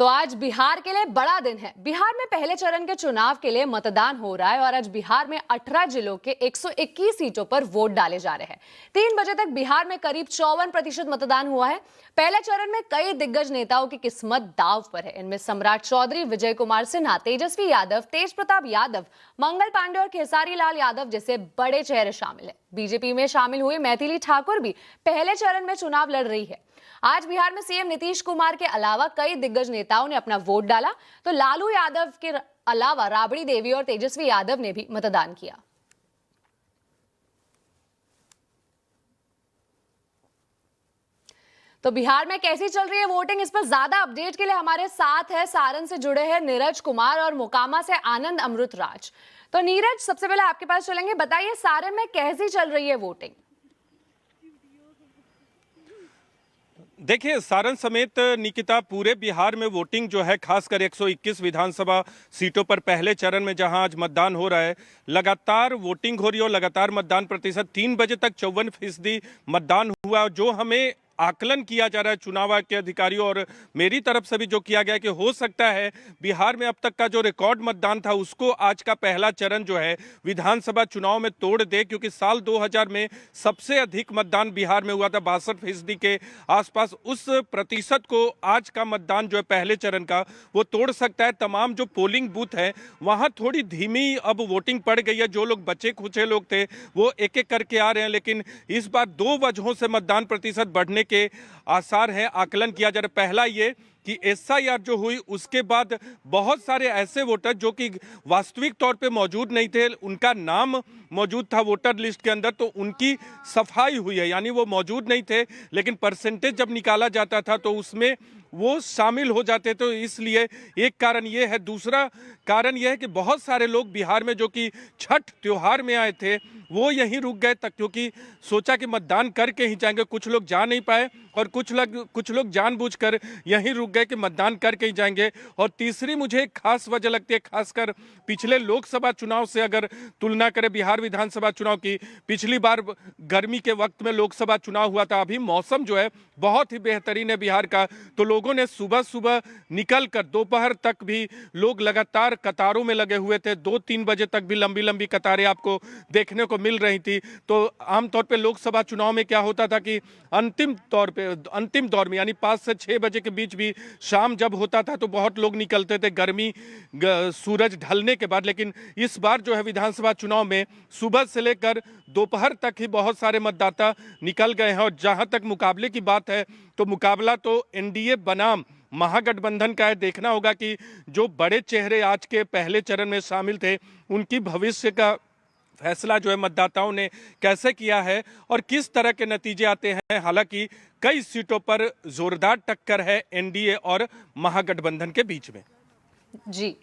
तो आज बिहार के लिए बड़ा दिन है। बिहार में पहले चरण के चुनाव के लिए मतदान हो रहा है और आज बिहार में 18 जिलों के 121 सीटों पर वोट डाले जा रहे हैं। 3 बजे तक बिहार में करीब 54% मतदान हुआ है। पहले चरण में कई दिग्गज नेताओं की किस्मत दांव पर है। इनमें सम्राट चौधरी, विजय कुमार सिन्हा, तेजस्वी यादव, तेज प्रताप यादव, मंगल पांडे और खेसारी लाल यादव जैसे बड़े चेहरे शामिल हैं। बीजेपी में शामिल हुए मैथिली ठाकुर भी पहले चरण में चुनाव लड़ रही है। आज बिहार में सीएम नीतीश कुमार के अलावा कई दिग्गज नेताओं ने अपना वोट डाला, तो लालू यादव के अलावा राबड़ी देवी और तेजस्वी यादव ने भी मतदान किया। तो बिहार में कैसी चल रही है वोटिंग, इस पर ज्यादा अपडेट के लिए हमारे साथ है सारण से जुड़े हैं नीरज कुमार और मोकामा से आनंद अमृतराज। तो नीरज, सबसे पहले आपके पास चलेंगे, बताइए सारण में कैसी चल रही है वोटिंग? देखिए, सारण समेत निकिता पूरे बिहार में वोटिंग जो है, खासकर 121 विधानसभा सीटों पर पहले चरण में जहां आज मतदान हो रहा है, लगातार वोटिंग हो रही है और लगातार मतदान प्रतिशत 3 बजे तक 54% मतदान हुआ। जो हमें आकलन किया जा रहा है चुनाव आयोग के अधिकारियों और मेरी तरफ से भी जो किया गया कि हो सकता है बिहार में अब तक का जो रिकॉर्ड मतदान था उसको आज का पहला चरण जो है विधानसभा चुनाव में तोड़ दे, क्योंकि साल 2000 में सबसे अधिक मतदान बिहार में हुआ था 62% के आसपास। उस प्रतिशत को आज का मतदान जो है पहले चरण का वो तोड़ सकता है। तमाम जो पोलिंग बूथ है वहां थोड़ी धीमी अब वोटिंग पड़ गई है। जो लोग बचे खुचे लोग थे वो एक एक करके आ रहे हैं, लेकिन इस बार 2 वजहों से मतदान प्रतिशत बढ़ने के आसार हैं। आकलन किया जा रहा है, पहला ये कि एसआईआर जो हुई उसके बाद बहुत सारे ऐसे वोटर जो कि वास्तविक तौर पे मौजूद नहीं थे, उनका नाम मौजूद था वोटर लिस्ट के अंदर, तो उनकी सफाई हुई है, यानी वो मौजूद नहीं थे लेकिन परसेंटेज जब निकाला जाता था तो उसमें वो शामिल हो जाते। तो इसलिए एक कारण ये है। दूसरा कारण यह है कि बहुत सारे लोग बिहार में जो कि छठ त्योहार में आए थे वो यहीं रुक गए तक, क्योंकि सोचा कि मतदान करके ही जाएंगे। कुछ लोग जा नहीं पाए और कुछ लोग जानबूझकर यहीं रुक गए कि मतदान करके ही जाएंगे। और तीसरी मुझे एक खास वजह लगती है, खासकर पिछले लोकसभा चुनाव से अगर तुलना करें बिहार विधानसभा चुनाव की, पिछली बार गर्मी के वक्त में लोकसभा चुनाव हुआ था, अभी मौसम जो है बहुत ही बेहतरीन है बिहार का, तो लोगों ने सुबह सुबह निकल कर दोपहर तक भी लोग लगातार कतारों में लगे हुए थे। 2-3 बजे तक भी लंबी लंबी कतारें आपको देखने को मिल रही थी। तो आमतौर पे लोकसभा चुनाव में क्या होता था कि अंतिम दौर में यानी 5 से 6 बजे के बीच भी शाम जब होता था तो बहुत लोग निकलते थे गर्मी सूरज ढलने के बाद। लेकिन इस बार जो है विधानसभा चुनाव में सुबह से लेकर दोपहर तक ही बहुत सारे मतदाता निकल गए हैं। और जहां तक मुकाबले की बात है तो मुकाबला तो एनडीए बनाम महागठबंधन का है। देखना होगा कि जो बड़े चेहरे आज के पहले चरण में शामिल थे उनकी भविष्य का फैसला जो है मतदाताओं ने कैसे किया है और किस तरह के नतीजे आते हैं। हालांकि कई सीटों पर जोरदार टक्कर है एनडीए और महागठबंधन के बीच में। जी,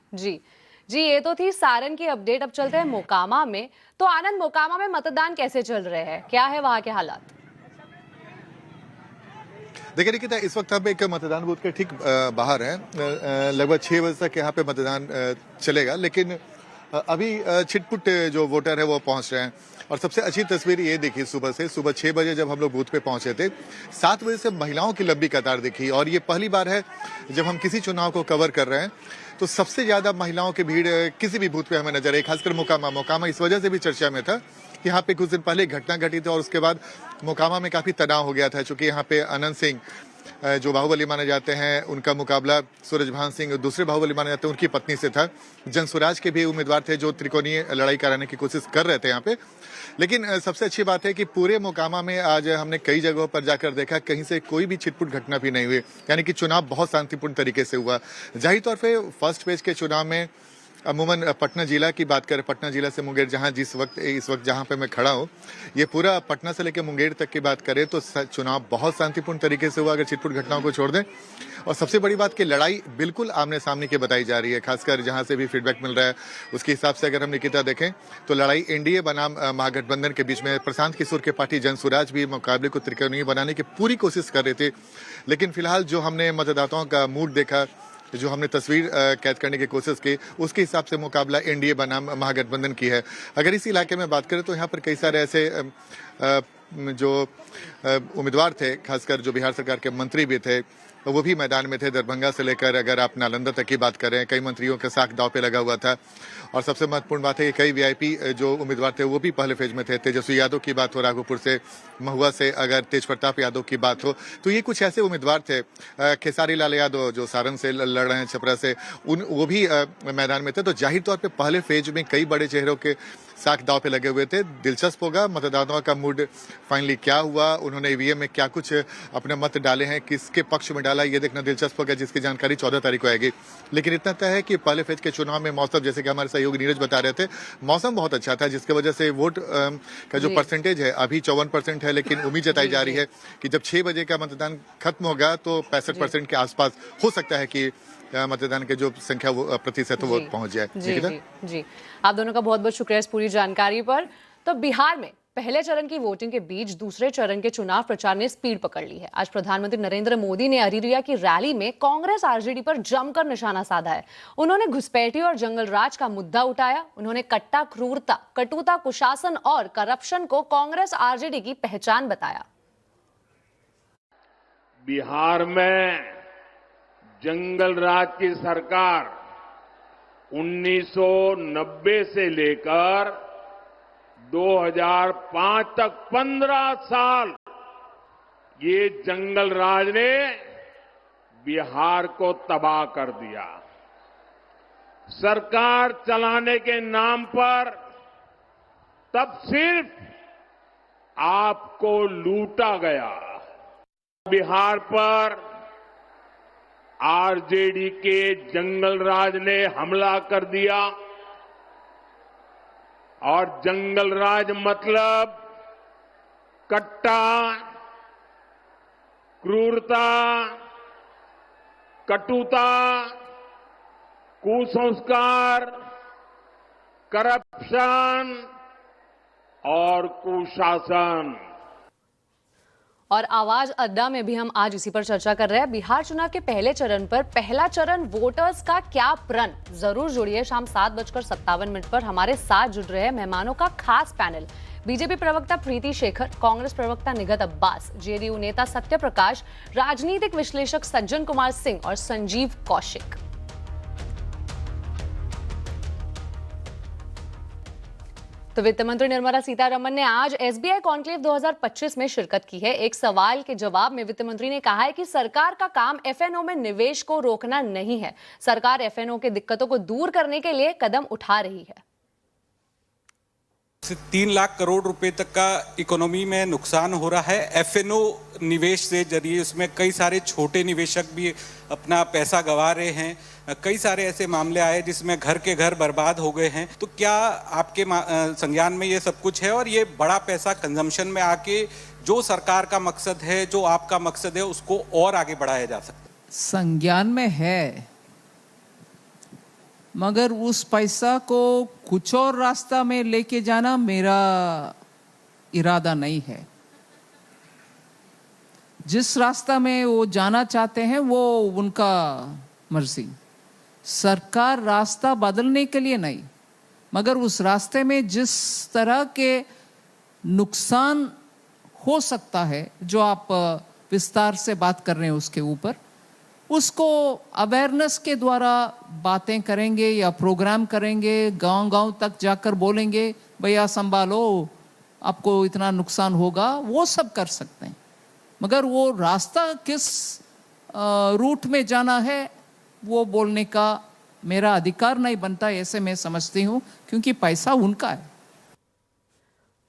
ये तो थी सारण की अपडेट। अब चलते हैं मोकामा में। तो आनंद, मोकामा में मतदान कैसे चल रहे हैं, क्या है वहां के हालात? देखिए निकिता, इस वक्त हम एक मतदान बूथ के ठीक बाहर हैं। लगभग 6 बजे तक यहाँ पे मतदान चलेगा, लेकिन अभी छिटपुट जो वोटर है वो पहुंच रहे हैं। और सबसे अच्छी तस्वीर ये देखी सुबह 6 बजे जब हम लोग बूथ पे पहुंचे थे, 7 बजे से महिलाओं की लंबी कतार दिखी। और ये पहली बार है जब हम किसी चुनाव को कवर कर रहे हैं तो सबसे ज्यादा महिलाओं की भीड़ किसी भी बूथ पे हमें नजर आई। खासकर मोकामा इस वजह से भी चर्चा में था, यहाँ पे कुछ दिन पहले घटना घटी थी और उसके बाद मोकामा में काफी तनाव हो गया था, चूंकि यहाँ पे अनंत सिंह जो बाहुबली माने जाते हैं उनका मुकाबला सूरजभान सिंह दूसरे बाहुबली माने जाते हैं उनकी पत्नी से था। जनसुराज के भी उम्मीदवार थे जो त्रिकोणीय लड़ाई कराने की कोशिश कर रहे थे यहाँ पे। लेकिन सबसे अच्छी बात है कि पूरे मोकामा में आज हमने कई जगहों पर जाकर देखा कहीं से कोई भी छिटपुट घटना भी नहीं हुई, यानी कि चुनाव बहुत शांतिपूर्ण तरीके से हुआ। जाहिर तौर पर फर्स्ट फेज के चुनाव में अमूमन पटना जिला की बात करें, पटना जिला से मुंगेर, जहां इस वक्त जहां पे मैं खड़ा हूं, ये पूरा पटना से लेकर मुंगेर तक की बात करें तो चुनाव बहुत शांतिपूर्ण तरीके से हुआ, अगर छिटपुट घटनाओं को छोड़ दें। और सबसे बड़ी बात कि लड़ाई बिल्कुल आमने सामने की बताई जा रही है। खासकर जहां से भी फीडबैक मिल रहा है उसके हिसाब से अगर हम निकिता देखें तो लड़ाई एनडीए बनाम महागठबंधन के बीच में। प्रशांत किशोर के पार्टी जनसुराज भी मुकाबले को त्रिकोणीय बनाने की पूरी कोशिश कर रहे थे, लेकिन फिलहाल जो हमने मतदाताओं का मूड देखा, जो हमने तस्वीर कैद करने की कोशिश की, उसके हिसाब से मुकाबला एनडीए बनाम महागठबंधन की है। अगर इस इलाके में बात करें तो यहाँ पर कई सारे ऐसे जो उम्मीदवार थे, खासकर जो बिहार सरकार के मंत्री भी थे, वो भी मैदान में थे। दरभंगा से लेकर अगर आप नालंदा तक की बात करें, कई मंत्रियों का साख दांव पे लगा हुआ था। और सबसे महत्वपूर्ण बात है कि कई वीआईपी जो उम्मीदवार थे वो भी पहले फेज में थे। तेजस्वी यादव की बात हो, राघोपुर से, महुआ से अगर तेज प्रताप यादव की बात हो, तो ये कुछ ऐसे उम्मीदवार थे। खेसारी लाल यादव जो सारण से लड़ रहे हैं, छपरा से, वो भी मैदान में थे। तो जाहिर तौर पर पहले फेज में कई बड़े चेहरों के साख दाव पे लगे हुए थे। दिलचस्प होगा मतदाताओं का मूड फाइनली क्या हुआ, उन्होंने ईवीएम में क्या कुछ अपने मत डाले हैं, किसके पक्ष में डाला, ये देखना दिलचस्प होगा, जिसकी जानकारी 14 तारीख को आएगी। लेकिन इतना तय है कि पहले फेज के चुनाव में मौसम, जैसे कि हमारे सहयोगी नीरज बता रहे थे, मौसम बहुत अच्छा था, जिसकी वजह से वोट का जो परसेंटेज है अभी 54% है। लेकिन उम्मीद जताई जा रही है कि जब 6 बजे का मतदान खत्म होगा तो 65% के आसपास हो सकता है कि मतदान के जो संख्या वो प्रतिशत वो पहुंच जाए। जी, आप दोनों का बहुत बहुत शुक्रिया इस पूरी जानकारी पर। तो बिहार में पहले चरण की वोटिंग के बीच दूसरे चरण के चुनाव प्रचार ने स्पीड पकड़ ली है। आज प्रधानमंत्री नरेंद्र मोदी ने अरिरिया की रैली में कांग्रेस आरजेडी पर जमकर निशाना साधा है। उन्होंने घुसपैठी और जंगल राज का मुद्दा उठाया। उन्होंने कट्टा, क्रूरता, कटुता, कुशासन और करप्शन को कांग्रेस आरजेडी की पहचान बताया। बिहार में जंगल राज की सरकार 1990 से लेकर 2005 तक 15 साल ये जंगल राज ने बिहार को तबाह कर दिया। सरकार चलाने के नाम पर तब सिर्फ आपको लूटा गया। बिहार पर आरजेडी के जंगल राज ने हमला कर दिया और जंगल राज मतलब कट्टा, क्रूरता, कटुता, कुसंस्कार, करप्शन और कुशासन। और आवाज अड्डा में भी हम आज इसी पर चर्चा कर रहे हैं। बिहार चुनाव के पहले चरण पर पहला चरण वोटर्स का क्या प्रण, जरूर जुड़िए। शाम 7:57 पर हमारे साथ जुड़ रहे हैं मेहमानों का खास पैनल। बीजेपी प्रवक्ता प्रीति शेखर, कांग्रेस प्रवक्ता निगत अब्बास, जेडीयू नेता सत्य प्रकाश, राजनीतिक विश्लेषक सज्जन कुमार सिंह और संजीव कौशिक। तो वित्त मंत्री निर्मला सीतारमण ने आज एसबीआई कॉन्क्लेव 2025 में शिरकत की है। एक सवाल के जवाब में वित्त मंत्री ने कहा है कि सरकार का काम एफएनओ में निवेश को रोकना नहीं है। सरकार एफएनओ की दिक्कतों को दूर करने के लिए कदम उठा रही है। 3 लाख करोड़ रुपए तक का इकोनॉमी में नुकसान हो रहा है एफएनओ निवेश से जरिए। उसमें कई सारे छोटे निवेशक भी अपना पैसा गंवा रहे हैं। कई सारे ऐसे मामले आए जिसमें घर के घर बर्बाद हो गए हैं। तो क्या आपके संज्ञान में ये सब कुछ है और ये बड़ा पैसा कंजम्पशन में आके जो सरकार का मकसद है, जो आपका मकसद है, उसको और आगे बढ़ाया जा सकता है? संज्ञान में है, मगर उस पैसा को कुछ और रास्ता में लेके जाना मेरा इरादा नहीं है। जिस रास्ता में वो जाना चाहते हैं वो उनका मर्जी। सरकार रास्ता बदलने के लिए नहीं, मगर उस रास्ते में जिस तरह के नुकसान हो सकता है, जो आप विस्तार से बात कर रहे हैं उसके ऊपर, उसको अवेयरनेस के द्वारा बातें करेंगे या प्रोग्राम करेंगे, गांव-गांव तक जाकर बोलेंगे भैया संभालो, आपको इतना नुकसान होगा, वो सब कर सकते हैं। मगर वो रास्ता किस रूट में जाना है वो बोलने का मेरा अधिकार नहीं बनता, ऐसे मैं समझती हूँ, क्योंकि पैसा उनका है।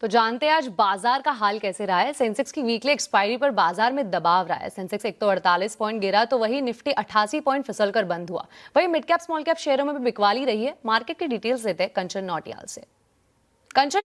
तो जानते हैं आज बाजार का हाल कैसे रहा है। सेंसेक्स की वीकली एक्सपायरी पर बाजार में दबाव रहा है। सेंसेक्स 148 पॉइंट गिरा तो वही निफ्टी 88 पॉइंट फिसलकर बंद हुआ। वही मिड कैप स्मॉल कैप शेयरों में भी बिकवाली रही है। मार्केट की डिटेल्स देते हैं कंचन नौटियाल से। कंचन,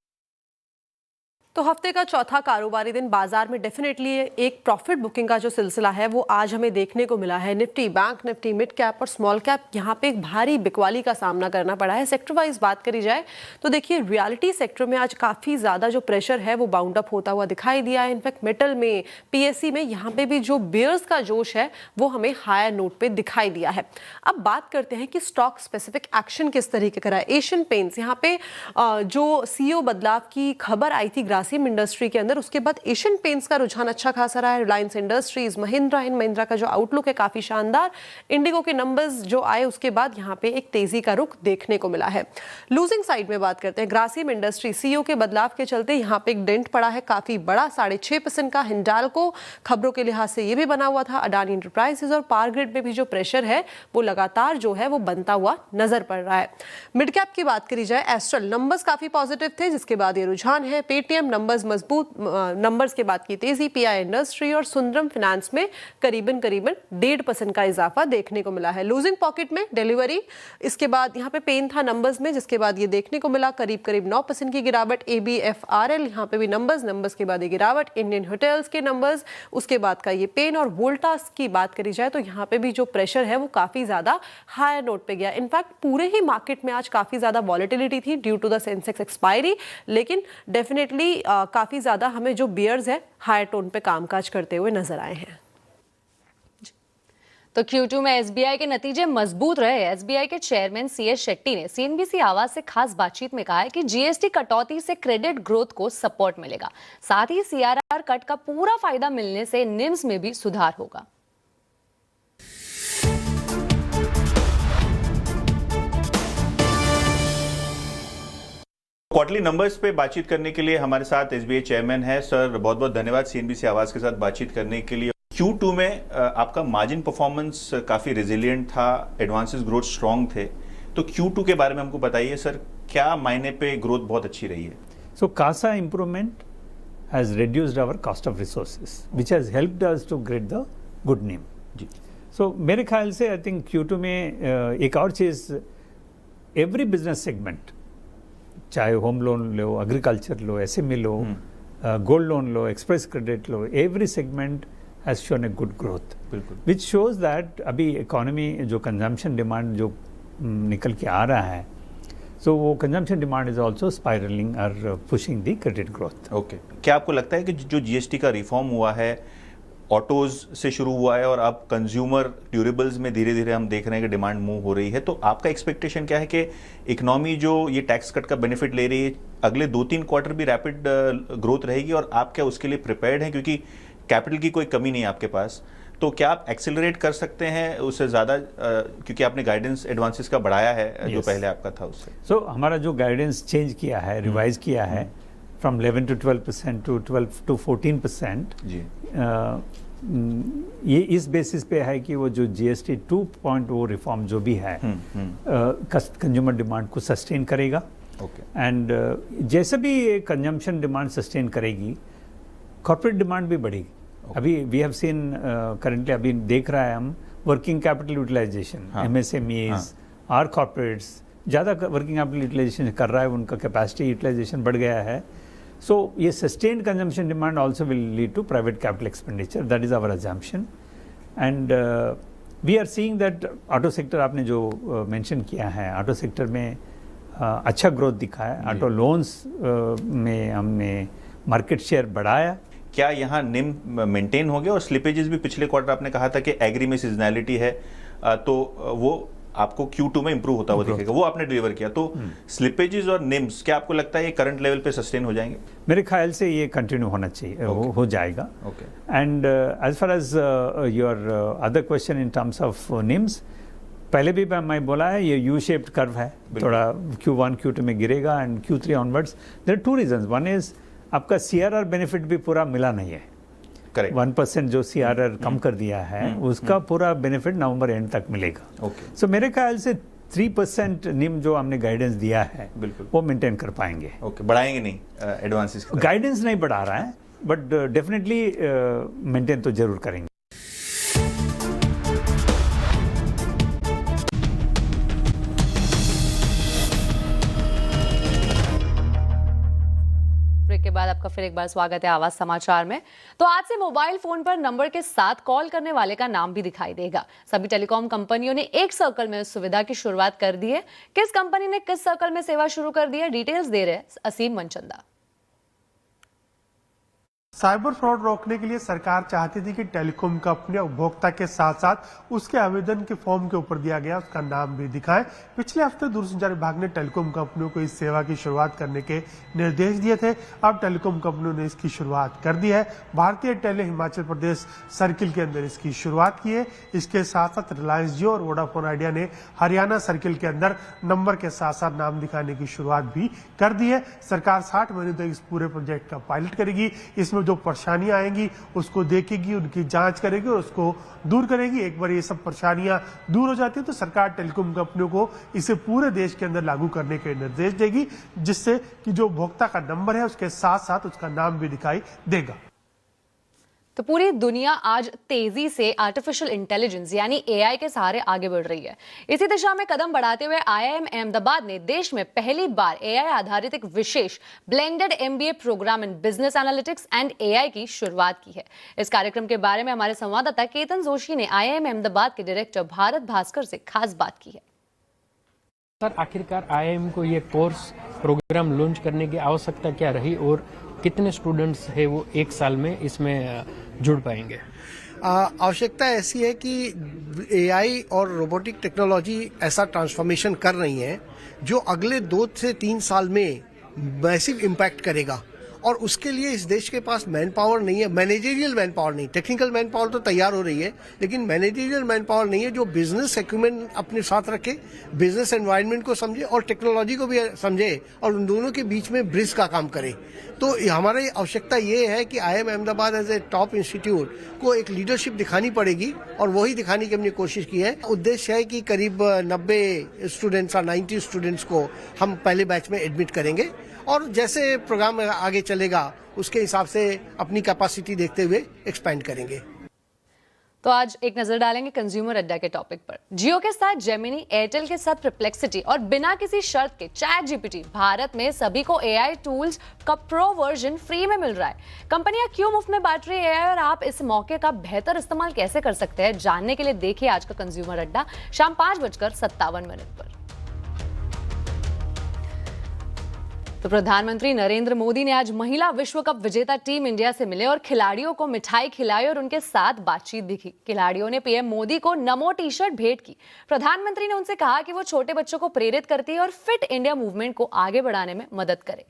तो हफ्ते का चौथा कारोबारी दिन बाजार में डेफिनेटली एक प्रॉफिट बुकिंग का जो सिलसिला है वो आज हमें देखने को मिला है। Nifty, bank Nifty, mid cap और स्मॉल कैप यहाँ पे एक भारी बिकवाली का सामना करना पड़ा है। सेक्टर वाइज बात करी जाए तो देखिए रियलिटी सेक्टर में आज काफ़ी ज़्यादा जो प्रेशर है वो बाउंड अप होता हुआ दिखाई दिया है। इनफैक्ट मेटल में, पीएससी में यहाँ पे भी जो बेयर्स का जोश है वो हमें हायर नोट पे दिखाई दिया है। अब बात करते हैं कि स्टॉक स्पेसिफिक एक्शन किस तरीके का रहा है। एशियन पेंट्स यहाँ पे जो CEO बदलाव की खबर आई थी ग्रासिम इंडस्ट्री के अंदर। उसके बाद एशियन पेंट्स का रुझान अच्छा खासा रहा है। रिलायंस इंडस्ट्रीज, महिंद्रा एंड महिंद्रा का जो आउटलुक है काफी शानदार। इंडिगो के नंबर्स जो आए उसके बाद यहाँ पे एक तेजी का रुख देखने को मिला है। लूजिंग साइड में बात करते हैं, ग्रासिम इंडस्ट्री सीईओ के बदलाव के चलते यहाँ पे एक डेंट पड़ा है काफी बड़ा, 6.5% का। हिंडाल्को खबरों के लिहाज से ये भी बना हुआ था। अडानी एंटरप्राइजेज और पावर ग्रिड में भी जो प्रेशर है वो लगातार जो है वो बनता हुआ नजर पड़ रहा है। मिड कैप की बात करी जाए, एस्ट्रल नंबर्स काफी पॉजिटिव थे, जिसके बाद ये रुझान है। पेटीएम नंबर्स मजबूत, नंबर्स के बाद की तेजी। पीआई इंडस्ट्री और सुंदरम फाइनेंस में करीबन 1.5% का इजाफा देखने को मिला है। लूजिंग पॉकेट में डिलीवरी, इसके बाद यहाँ पे पेन था नंबर्स में, जिसके बाद ये देखने को मिला करीब 9% की गिरावट। ABFRL यहाँ पे भी नंबर्स के बाद ये गिरावट। इंडियन होटल्स के नंबर्स, उसके बाद का ये पेन। और वोल्टास की बात करी जाए तो यहाँ पे भी जो प्रेशर है वो काफी ज्यादा हायर नोट पे गया। इनफैक्ट पूरे ही मार्केट में आज काफी ज्यादा वॉलेटिलिटी थी due to the Sensex expiry, लेकिन डेफिनेटली काफी ज्यादा हमें जो बियर्स है हायर टोन पे कामकाज करते हुए नजर आए हैं। तो Q2 में SBI के नतीजे मजबूत रहे। SBI के चेयरमैन CS शेट्टी ने CNBC आवाज से खास बातचीत में कहा है कि GST कटौती से क्रेडिट ग्रोथ को सपोर्ट मिलेगा, साथ ही CRR कट का पूरा फायदा मिलने से निम्स में भी सुधार होगा। क्वार्टरली नंबर्स पे बातचीत करने के लिए हमारे साथ SBI चेयरमैन है। सर बहुत बहुत धन्यवाद CNBC आवाज के साथ बातचीत करने के लिए। Q2 में आपका मार्जिन परफॉर्मेंस काफी रेजिलिएंट था, एडवांसेस ग्रोथ स्ट्रांग थे, तो Q2 के बारे में हमको बताइए सर, क्या मायने पे ग्रोथ बहुत अच्छी रही है? So CASA improvement has reduced our cost of resources, which has helped us to get the good NIM. Ji. So मेरे ख्याल से I think Q2 में एक और चीज, every business segment, चाहे home loan low, agriculture low, SME low, gold loan low, express credit low, every segment has shown a good growth, which shows that अभी economy जो कंजम्पशन डिमांड जो निकल के आ रहा है, so वो consumption demand is also spiraling और pushing the credit growth. Okay, क्या आपको लगता है कि जो GST का रिफॉर्म हुआ है, ऑटोज से शुरू हुआ है और अब कंज्यूमर ड्यूरेबल्स में धीरे धीरे हम देख रहे हैं कि डिमांड मूव हो रही है, तो आपका एक्सपेक्टेशन क्या है कि इकोनॉमी जो ये टैक्स कट का बेनिफिट ले रही है, अगले 2-3 क्वार्टर भी रैपिड ग्रोथ रहेगी, और आप क्या उसके लिए प्रिपेयर्ड हैं? क्योंकि कैपिटल की कोई कमी नहीं है आपके पास, तो क्या आप एक्सेलरेट कर सकते हैं उससे ज़्यादा, क्योंकि आपने गाइडेंस एडवांसेस का बढ़ाया है जो पहले आपका था उससे? सो हमारा जो गाइडेंस चेंज किया है, रिवाइज किया है फ्रॉम 11 to 12% टू 12 to 14%, जी, ये इस बेसिस पे है कि वो जो GST 2.0 रिफॉर्म जो भी है कंज्यूमर डिमांड को सस्टेन करेगा। एंड जैसे भी ये कंजम्पशन डिमांड सस्टेन करेगी, कॉर्पोरेट डिमांड भी बढ़ेगी। अभी वी हैव सीन करंटली, अभी देख रहा है हम, वर्किंग कैपिटल यूटिलाइजेशन, MSMEs और कॉर्पोरेट्स ज़्यादा वर्किंग कैपिटल यूटिलाइजेशन कर रहा है, उनका कैपेसिटी यूटिलाइजेशन बढ़ गया है। So, ये sustained consumption demand also will lead to private capital expenditure. That is our assumption. And we are seeing that auto sector, आपने जो mention किया है, auto sector में अच्छा growth दिखा है। auto loans में हमने market share बढ़ाया। क्या यहाँ निम मेंटेन हो गया? और स्लिपेजेस भी पिछले क्वार्टर आपने कहा था कि एग्री में सीजनैलिटी है, तो वो आपको Q2 में इंप्रूव होता हुआ दिखेगा, वो आपने डिलीवर किया। तो स्लिपेजेस और निम्स, क्या आपको लगता है ये करंट लेवल पे सस्टेन हो जाएंगे? मेरे ख्याल से ये कंटिन्यू होना चाहिए, हो जाएगा। And as far as your other question in terms of NIMs, पहले भी मैं बोला है ये यू शेप्ड कर्व है, थोड़ा Q1 Q2 में गिरेगा and Q3 onwards. There are 2 reasons. One is आपका CRR बेनिफिट भी पूरा मिला नहीं है, 1% जो CRR कम कर दिया है उसका पूरा बेनिफिट नवंबर एंड तक मिलेगा। सो मेरे ख्याल से 3% निम जो हमने गाइडेंस दिया है वो मेंटेन कर पाएंगे। बढ़ाएंगे नहीं एडवांसेस? गाइडेंस नहीं बढ़ा रहा है, बट डेफिनेटली मेंटेन तो जरूर करेंगे। के बाद आपका फिर एक बार स्वागत है आवाज समाचार में। तो आज से मोबाइल फोन पर नंबर के साथ कॉल करने वाले का नाम भी दिखाई देगा। सभी टेलीकॉम कंपनियों ने एक सर्कल में इस सुविधा की शुरुआत कर दी है। किस कंपनी ने किस सर्कल में सेवा शुरू कर दी है, डिटेल्स दे रहे हैं असीम मनचंदा। साइबर फ्रॉड रोकने के लिए सरकार चाहती थी कि टेलीकॉम कंपनी उपभोक्ता के साथ साथ उसके आवेदन के फॉर्म के ऊपर दिया गया उसका नाम भी दिखाए। पिछले हफ्ते दूरसंचार विभाग ने टेलीकॉम कंपनियों को इस सेवा की शुरुआत करने के निर्देश दिए थे। अब टेलीकॉम कंपनियों ने इसकी शुरुआत कर दी है। भारतीय टेली हिमाचल प्रदेश सर्किल के अंदर इसकी शुरुआत की है। इसके साथ साथ रिलायंस जियो और वोडाफोन आइडिया ने हरियाणा सर्किल के अंदर नंबर के साथ साथ नाम दिखाने की शुरुआत भी कर दी है। सरकार 60 महीने तक इस पूरे प्रोजेक्ट का पायलट करेगी। इसमें जो परेशानियां आएंगी उसको देखेगी, उनकी जांच करेगी और उसको दूर करेगी। एक बार ये सब परेशानियां दूर हो जाती है तो सरकार टेलीकॉम कंपनियों को इसे पूरे देश के अंदर लागू करने के निर्देश देगी, जिससे कि जो उपभोक्ता का नंबर है उसके साथ साथ उसका नाम भी दिखाई देगा। तो पूरी दुनिया आज तेजी से आर्टिफिशियल इंटेलिजेंस यानी एआई के सहारे आगे बढ़ रही है। इसी दिशा में कदम बढ़ाते हुए आईआईएम अहमदाबाद ने देश में पहली बार एआई आधारित एक विशेष blended MBA program in business analytics and AI की शुरुआत की है। इस कार्यक्रम के बारे में हमारे संवाददाता केतन जोशी ने आईआईएम अहमदाबाद के डायरेक्टर भारत भास्कर से खास बात की है। सर, आखिरकार आईआईएम को ये कोर्स प्रोग्राम लॉन्च करने की आवश्यकता क्या रही और कितने स्टूडेंट्स है वो एक साल में इसमें जुड़ पाएंगे? आवश्यकता ऐसी है कि एआई और रोबोटिक टेक्नोलॉजी ऐसा ट्रांसफॉर्मेशन कर रही है जो अगले 2 से 3 साल में मैसिव इम्पैक्ट करेगा। और उसके लिए इस देश के पास मैन पावर नहीं है, मैनेजरियल मैन पावर नहीं। टेक्निकल मैन पावर तो तैयार हो रही है, लेकिन मैनेजरियल मैन पावर नहीं है जो बिजनेस एक्यूमेंट अपने साथ रखे, बिजनेस एनवायरनमेंट को समझे और टेक्नोलॉजी को भी समझे और उन दोनों के बीच में ब्रिज का काम करे। तो हमारी आवश्यकता ये है कि IIM Ahmedabad as a top institute को एक लीडरशिप दिखानी पड़ेगी और वही दिखाने की हमने कोशिश की है। उद्देश्य है कि करीब 90 स्टूडेंट्स और 90 स्टूडेंट्स को हम पहले बैच में एडमिट करेंगे और जैसे प्रोग्राम आगे चलेगा उसके हिसाब से अपनी कैपेसिटी देखते हुए एक्सपेंड करेंगे। तो आज एक नजर डालेंगे कंज्यूमर अड्डा के टॉपिक पर। जियो के साथ जेमिनी, एयरटेल के साथ परप्लेक्सिटी और बिना किसी शर्त के चैट जीपीटी, भारत में सभी को एआई टूल्स का प्रो वर्जन फ्री में मिल रहा है। कंपनियां क्यों मुफ्त में बांट रही है एआई और आप इस मौके का बेहतर इस्तेमाल कैसे कर सकते हैं, जानने के लिए देखिए आज का कंज्यूमर अड्डा शाम 5:57 पर। तो प्रधानमंत्री नरेंद्र मोदी ने आज महिला विश्व कप विजेता टीम इंडिया से मिले और खिलाड़ियों को मिठाई खिलाई और उनके साथ बातचीत भी की। खिलाड़ियों ने पीएम मोदी को नमो टी-शर्ट भेंट की। प्रधानमंत्री ने उनसे कहा कि वो छोटे बच्चों को प्रेरित करती है और फिट इंडिया मूवमेंट को आगे बढ़ाने में मदद करे।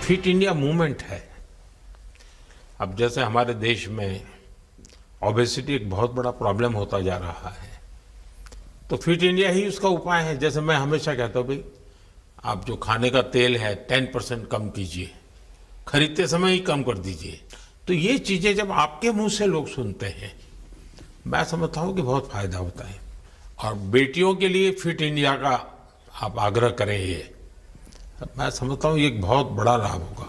फिट इंडिया मूवमेंट है। अब जैसे हमारे देश में ओबेसिटी एक बहुत बड़ा प्रॉब्लम होता जा रहा है, तो फिट इंडिया ही उसका उपाय है। जैसे मैं हमेशा कहता हूँ, भाई आप जो खाने का तेल है 10% कम कीजिए, खरीदते समय ही कम कर दीजिए। तो ये चीजें जब आपके मुंह से लोग सुनते हैं, मैं समझता हूँ कि बहुत फायदा होता है। और बेटियों के लिए फिट इंडिया का आप आग्रह करें, ये मैं समझता हूँ ये एक बहुत बड़ा लाभ होगा।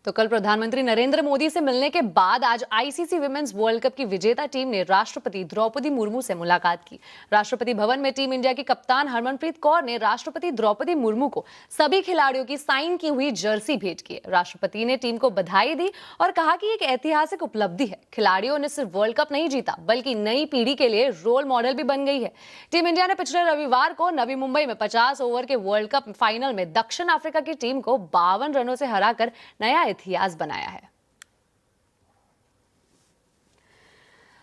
तो कल प्रधानमंत्री नरेंद्र मोदी से मिलने के बाद आज आईसीसी विमेंस वर्ल्ड कप की विजेता टीम ने राष्ट्रपति द्रौपदी मुर्मू से मुलाकात की। राष्ट्रपति भवन में टीम इंडिया की कप्तान हरमनप्रीत कौर ने राष्ट्रपति द्रौपदी मुर्मू को सभी खिलाड़ियों की साइन की हुई जर्सी भेंट की। राष्ट्रपति ने टीम को बधाई दी और कहा कि एक ऐतिहासिक उपलब्धि है। खिलाड़ियों ने सिर्फ वर्ल्ड कप नहीं जीता, बल्कि नई पीढ़ी के लिए रोल मॉडल भी बन गई है। टीम इंडिया ने पिछले रविवार को नवी मुंबई में 50 ओवर के वर्ल्ड कप फाइनल में दक्षिण अफ्रीका की टीम को 52 रनों से हराकर नया इतिहास बनाया है।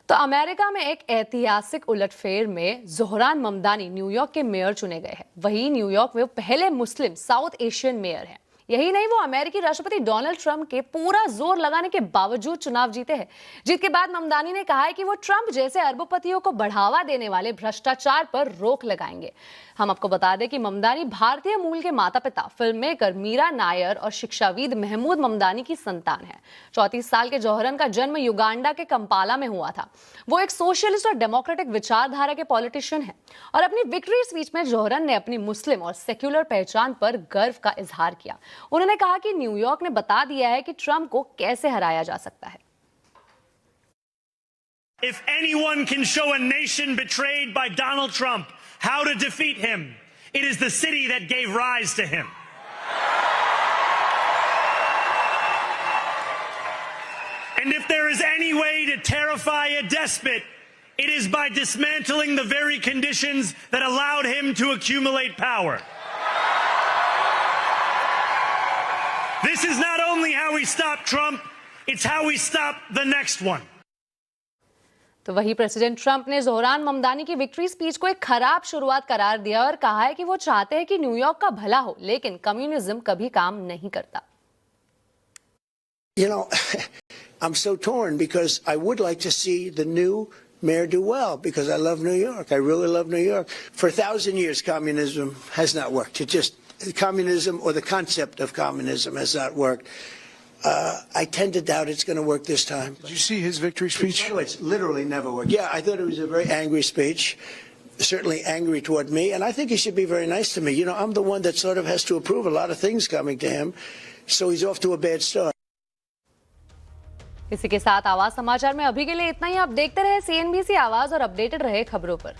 तो अमेरिका में एक ऐतिहासिक उलटफेर में ज़ोहरान ममदानी न्यूयॉर्क के मेयर चुने गए हैं। वहीं न्यूयॉर्क में वो पहले मुस्लिम साउथ एशियन मेयर हैं। यही नहीं, वो अमेरिकी राष्ट्रपति डोनाल्ड ट्रंप के पूरा जोर लगाने के बावजूद चुनाव जीते हैं। जीत के बाद ममदानी ने कहा है कि वो ट्रंप जैसे अरबपतियों को बढ़ावा देने वाले भ्रष्टाचार पर रोक लगाएंगे। हम आपको बता दें कि ममदानी भारतीय मूल के माता पिता फिल्ममेकर मीरा नायर और शिक्षाविद महमूद ममदानी की संतान है। 34 साल के जौहरन का जन्म युगांडा के कंपाला में हुआ था। वो एक सोशलिस्ट और डेमोक्रेटिक विचारधारा के पॉलिटिशियन हैं और अपनी विक्ट्री स्पीच में जौहरन ने अपनी मुस्लिम और सेक्युलर पहचान पर गर्व का इजहार किया। उन्होंने कहा कि न्यूयॉर्क ने बता दिया है कि ट्रंप को कैसे हराया जा सकता है। If anyone can show a nation betrayed by Donald Trump how to defeat him, it is the city that gave rise to him. And if there is any way to terrify a despot, it is by dismantling the very conditions that allowed him to accumulate power. This is not only how we stop Trump, it's how we stop the next one. तो वही president Trump ने Zohran Mamdani की victory speech को एक खराब शुरुआत करार दिया और कहा है कि वो चाहते हैं कि न्यूयॉर्क का भला हो, लेकिन कम्युनिज्म कभी काम नहीं करता। You know, I'm so torn because I would like to see the new mayor do well because I love New York. I really love New York. For 1,000 years, communism has not worked. Communism or the concept of communism has not worked. I tend to doubt it's going to work this time. Did you see his victory speech? It's literally never worked. Yeah, I thought it was a very angry speech, certainly angry toward me, and I think he should be very nice to me. You know, I'm the one that sort of has to approve a lot of things coming to him, so he's off to a bad start. इसी के साथ आवाज समाचार में अभी के लिए इतना ही। आप देखते रहे CNBC आवाज और अपडेटेड रहे खबरों पर।